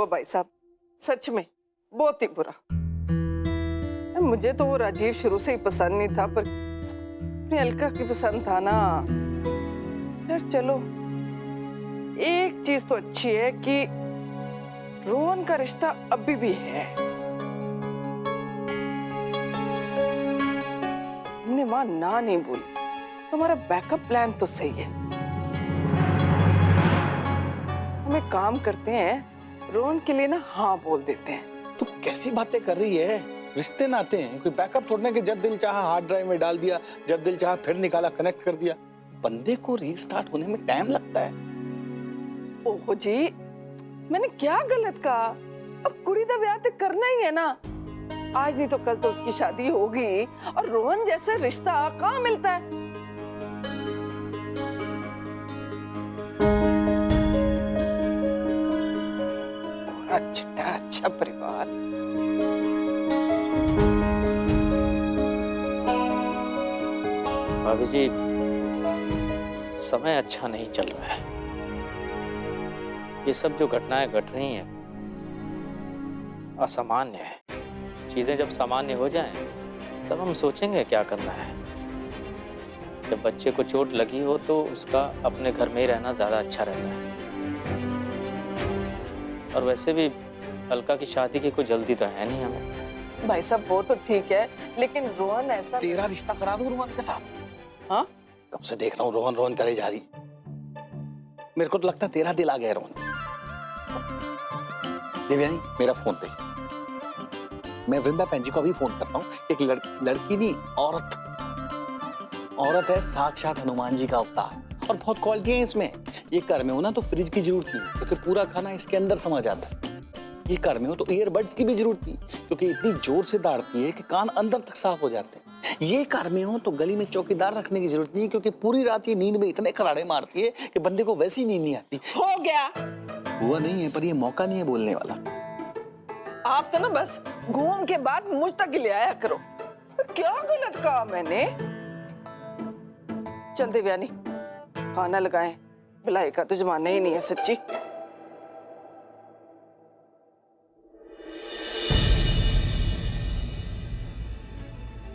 भाई साहब, सच में बहुत ही बुरा। मुझे तो वो राजीव शुरू से ही पसंद नहीं था, पर अपनी अलका की पसंद था ना। यार चलो, एक चीज तो अच्छी है कि रोहन का रिश्ता अभी भी है। हमने मां ना नहीं बोली, हमारा बैकअप प्लान तो सही है। हम एक काम करते हैं, रोहन के लिए ना हाँ बोल देते हैं। तू कैसी बातें कर रही है? रिश्ते नाते हैं, कोई बैकअप थोड़ने के जब दिल चाहा हार्ड ड्राइव में डाल दिया, जब दिल चाहा फिर निकाला कनेक्ट कर दिया। बंदे को रीस्टार्ट होने में टाइम लगता है। ओहो जी, मैंने क्या गलत कहा? अब कुड़ी दा ब्याह तो करना ही है ना। आज नहीं तो कल तो उसकी शादी होगी, और रोहन जैसे रिश्ता कहाँ मिलता है। अच्छा परिवार। भाभी जी, समय अच्छा नहीं चल रहा है। ये सब जो घटनाएं घट रही हैं असामान्य है। चीजें जब सामान्य हो जाएं, तब हम सोचेंगे क्या करना है। जब बच्चे को चोट लगी हो तो उसका अपने घर में ही रहना ज्यादा अच्छा रहता है। और वैसे भी अलका की शादी की कोई जल्दी तो है नहीं हमें। भाई साहब वो तो ठीक है, लेकिन रोहन ऐसा। तेरा रिश्ता करा दूं रोहन के साथ? हाँ, कब से देख रहा हूँ रोहन रोहन करे जा रही। मेरे को तो लगता है तेरा दिल आ गया रोहन। देवयानी, मेरा फोन पे। मैं वृंदा भैन जी को अभी फोन करता हूँ। एक लड़की नहीं, औरत है, साक्षात हनुमान जी का अवतार। और बहुत क्वालिटी है इसमें। ये घर में हो ना तो फ्रिज की जरूरत नहीं, क्योंकि पूरा खाना इसके अंदर समा जाता है। ये घर में हो तो ईयरबड्स की भी जरूरत नहीं, क्योंकि इतनी जोर से दाड़ती है कि कान अंदर तक साफ हो जाते हैं। ये घर में हो तो गली में चौकीदार रखने की जरूरत नहीं, क्योंकि पूरी रात ये नींद में इतने खराड़े मारती है कि बंदे को वैसी नींद नहीं आती। हो गया। हुआ नहीं है, पर ये मौका नहीं है बोलने वाला। आप तो ना बस घूम के बाद मुझ तक ले आया करो। क्या गलत कहा मैंने? चल देवयानी, खाना लगाएं। भलाई का तो जमाना ही नहीं है सच्ची।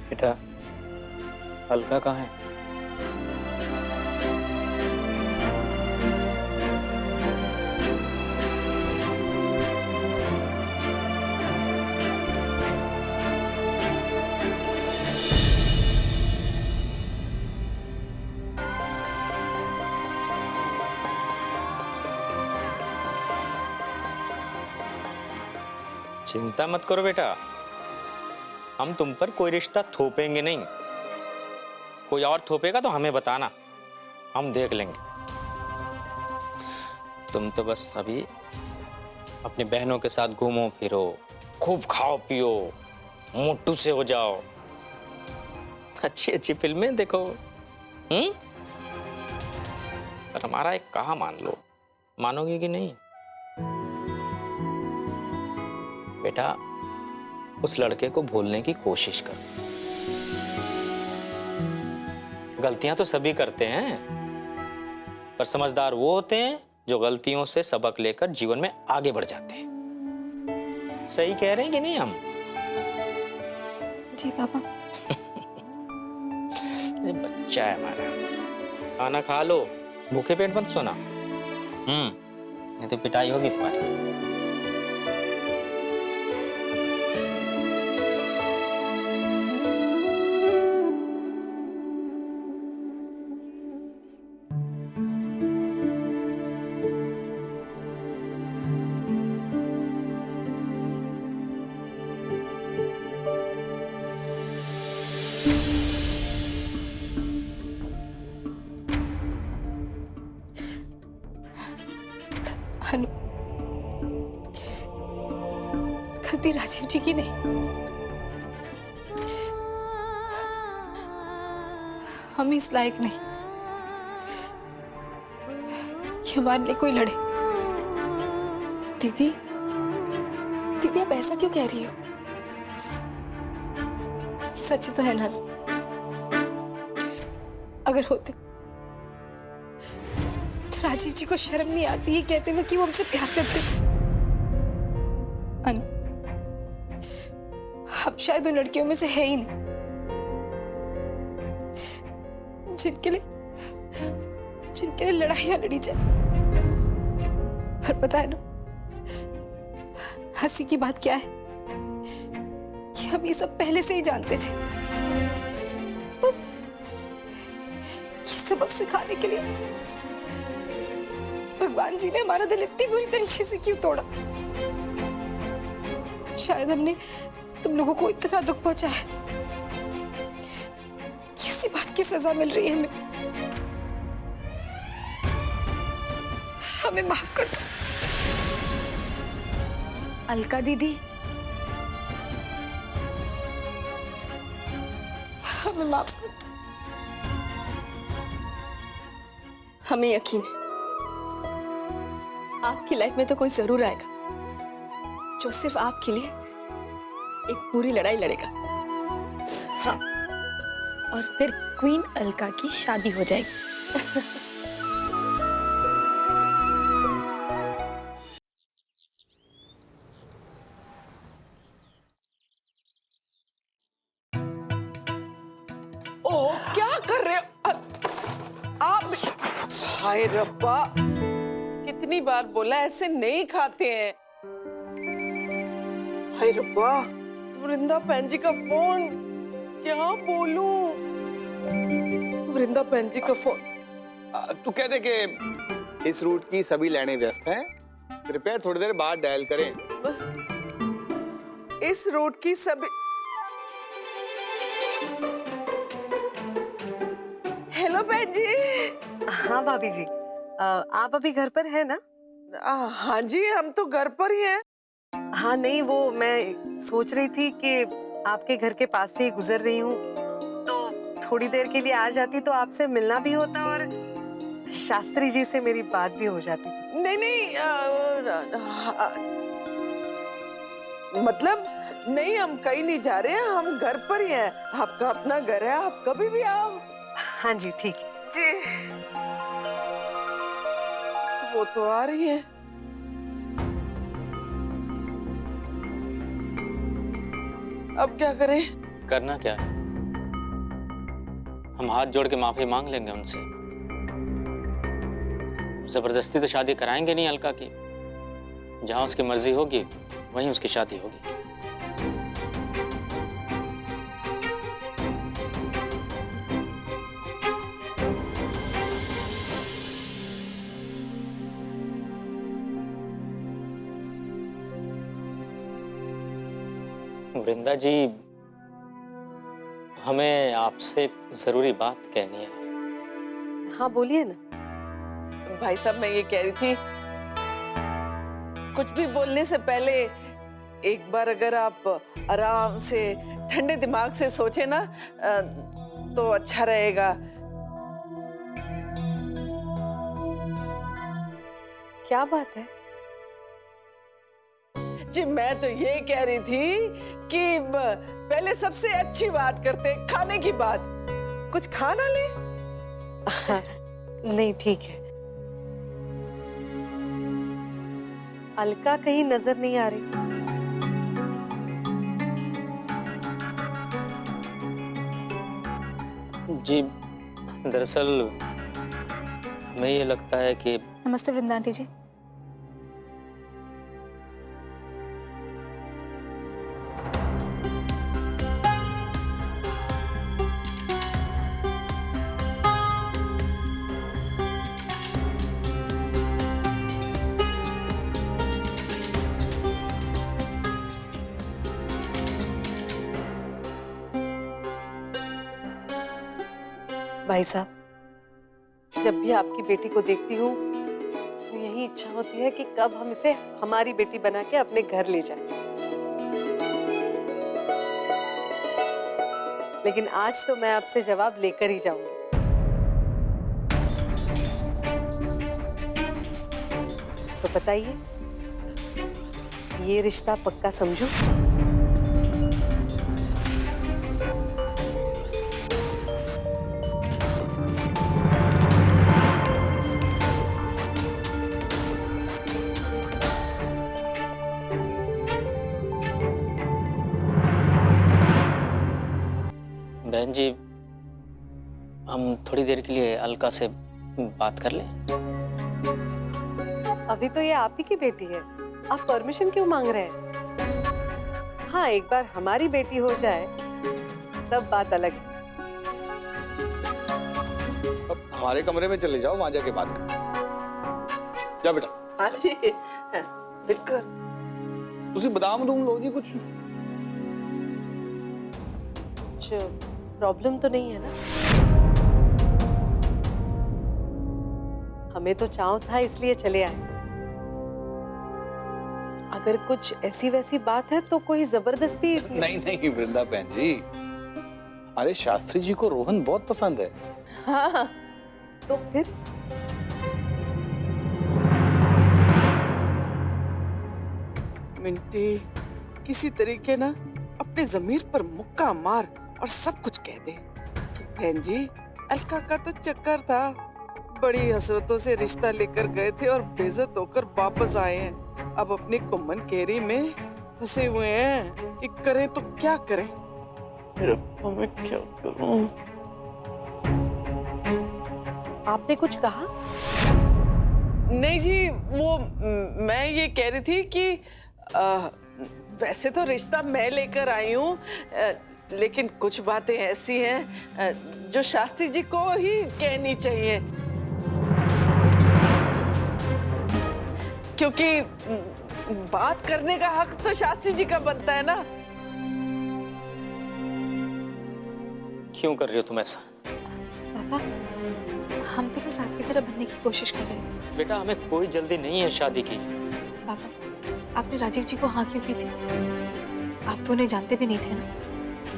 बेटा, अलका कहाँ है? चिंता मत करो बेटा, हम तुम पर कोई रिश्ता थोपेंगे नहीं। कोई और थोपेगा तो हमें बताना, हम देख लेंगे। तुम तो बस अभी अपनी बहनों के साथ घूमो फिरो, खूब खाओ पियो, मोटू से हो जाओ, अच्छी अच्छी फिल्में देखो। पर हमारा एक कहा मान लो, मानोगे कि नहीं? बेटा, उस लड़के को भूलने की कोशिश करो। गलतियां तो सभी करते हैं, पर समझदार वो होते हैं जो गलतियों से सबक लेकर जीवन में आगे बढ़ जाते हैं। सही कह रहे हैं कि नहीं हम? जी पापा। ये बच्चा है हमारा। खाना खा लो, भूखे पेट मत सोना। नहीं तो पिटाई होगी तुम्हारी। गलती राजीव जी की नहीं, हम इस लायक नहीं कि हमारे लिए कोई लड़े। दीदी, दीदी आप ऐसा क्यों कह रही हो? सच तो है ना, अगर होते तो राजीव जी को शर्म नहीं आती है कहते हुए कि वो हमसे प्यार करते। अनु, अब शायद उन लड़कियों में से है ही नहीं जिनके लिए लड़ाइयां लड़ी जाए। पर पता है ना, हंसी की बात क्या है कि हम ये सब पहले से ही जानते थे। ये सबक सिखाने के लिए भगवान जी ने हमारा दिल इतनी बुरी तरीके से क्यों तोड़ा? शायद हमने तुम लोगों को इतना दुख पहुंचाया कि उसी बात की सजा मिल रही है हमें। हमें माफ कर दो अलका दीदी, हमें माफ कर दो। हमें यकीन है आपकी लाइफ में तो कोई जरूर आएगा जो सिर्फ आपके लिए एक पूरी लड़ाई लड़ेगा। हाँ, और फिर क्वीन अलका की शादी हो जाएगी। ओह, क्या कर रहे हो आप? हाय रब्बा, कितनी बार बोला ऐसे नहीं खाते हैं। हाय रब्बा, वृंदा बहन जी का फोन, क्या बोलूं? वृंदा बहन जी का फोन। तू कह दे कि इस रूट की सभी लाइनें व्यस्त हैं, कृपया थोड़ी देर बाद डायल करें। इस रूट की सभी। हेलो बहन जी। हाँ भाभी जी, आप अभी घर पर है ना? हाँ जी, हम तो घर पर ही हैं। हाँ नहीं, वो मैं सोच रही थी कि आपके घर के पास से ही गुजर रही हूँ, तो थोड़ी देर के लिए आ जाती तो आपसे मिलना भी होता और शास्त्री जी से मेरी बात भी हो जाती। नहीं नहीं, मतलब नहीं, हम कहीं नहीं जा रहे हैं, हम घर पर ही हैं। आपका अपना घर है, आप कभी भी आओ। हाँ जी, ठीक है जी, वो तो आ रही है। अब क्या करें? करना क्या है? हम हाथ जोड़ के माफी मांग लेंगे उनसे। जबरदस्ती तो शादी कराएंगे नहीं अलका की। जहां उसकी मर्जी होगी वहीं उसकी शादी होगी। वृंदा जी, हमें आपसे एक जरूरी बात कहनी है। हाँ बोलिए ना। भाई साहब, मैं ये कह रही थी, कुछ भी बोलने से पहले एक बार अगर आप आराम से ठंडे दिमाग से सोचे ना, तो अच्छा रहेगा। क्या बात है? जी, मैं तो ये कह रही थी कि पहले सबसे अच्छी बात करते, खाने की बात। कुछ खाना ले। नहीं, ठीक है। अलका कहीं नजर नहीं आ रही। जी, दरअसल हमें ये लगता है कि नमस्ते वृंदा आंटी जी। भाई साहब, जब भी आपकी बेटी को देखती हूँ तो यही इच्छा होती है कि कब हम इसे हमारी बेटी बना के अपने घर ले जाएं। लेकिन आज तो मैं आपसे जवाब लेकर ही जाऊंगी। तो बताइए, ये रिश्ता पक्का समझूं? थोड़ी देर के लिए अलका से बात कर ले? अभी तो ये आप ही की बेटी है, आप परमिशन क्यों मांग रहे हैं? हाँ, एक बार हमारी बेटी हो जाए तब बात अलग है। अब हमारे कमरे में चले जाओ, वहां जाके बात करो। जा बेटा। हाँ जी, बिल्कुल। तुसी बादाम दूम लो जी कुछ। प्रॉब्लम तो नहीं है ना? हमें तो चाव था इसलिए चले आए। अगर कुछ ऐसी वैसी बात है तो कोई जबरदस्ती नहीं नहीं वृंदा बहन जी, अरे शास्त्री जी को रोहन बहुत पसंद है। हाँ, तो फिर मिंटी किसी तरीके ना अपने जमीर पर मुक्का मार और सब कुछ कह दे कि बहन जी, अलका का तो चक्कर था, बड़ी हसरतों से रिश्ता लेकर गए थे और बेइज्जत होकर वापस आए हैं। अब अपनी कुम्मन केरी में फंसे हुए हैं कि करें तो क्या करें। फिर अब मैं क्या करूं? आपने कुछ कहा? नहीं जी, वो मैं ये कह रही थी कि वैसे तो रिश्ता मैं लेकर आई हूँ, लेकिन कुछ बातें ऐसी हैं जो शास्त्री जी को ही कहनी चाहिए, क्योंकि बात करने का हक तो शास्त्री जी का बनता है ना। क्यों कर रही हो तुम ऐसा? पापा, हम तो बस आपकी तरह बनने की कोशिश कर रहे थे। बेटा, हमें कोई जल्दी नहीं है शादी की। पापा, आपने राजीव जी को हाँ क्यों की थी? आप तो उन्हें जानते भी नहीं थे ना।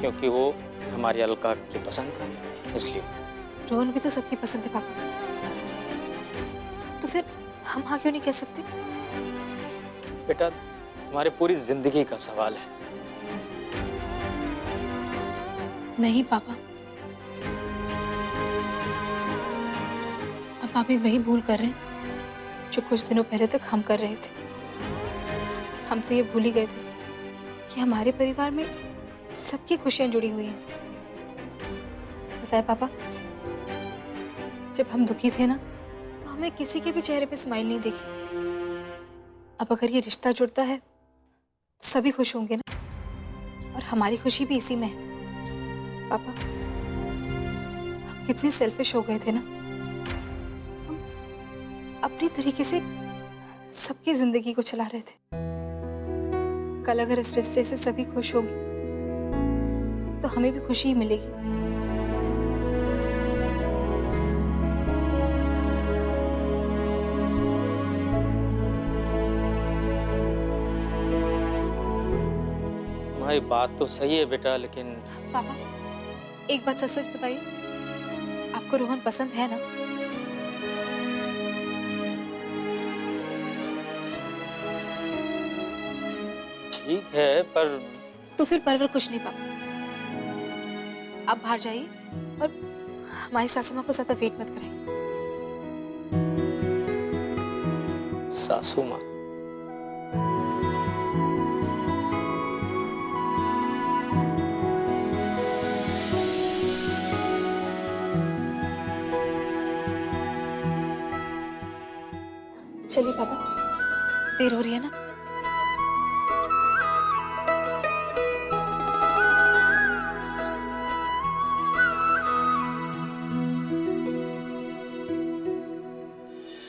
क्योंकि वो हमारी अलका की पसंद था, इसलिए। रोहन भी तो सबकी पसंद है पापा, तो फिर हम हाँ क्यों नहीं कह सकते? बेटा, तुम्हारी पूरी जिंदगी का सवाल है। नहीं पापा, अब आप भी वही भूल कर रहे हैं जो कुछ दिनों पहले तक हम कर रहे थे। हम तो ये भूल ही गए थे कि हमारे परिवार में सबकी खुशियां जुड़ी हुई हैं। बताए पापा, जब हम दुखी थे ना, तो हमें किसी के भी चेहरे पे स्माइल नहीं देखी। अब अगर ये रिश्ता जुड़ता है, सभी खुश होंगे ना, और हमारी खुशी भी इसी में है। पापा, हम कितने सेल्फिश हो गए थे ना। हम अपनी तरीके से सबकी जिंदगी को चला रहे थे। कल अगर इस रिश्ते से सभी खुश होंगे तो हमें भी खुशी ही मिलेगी। तुम्हारी बात तो सही है बेटा, लेकिन पापा, एक बात सच सच बताइए, आपको रोहन पसंद है ना? ठीक है, पर तो फिर परवर कुछ नहीं पापा। आप बाहर जाइए और हमारी सासू माँ को ज्यादा वेट मत कराइए। सासू माँ? चलिए पापा, देर हो रही है ना।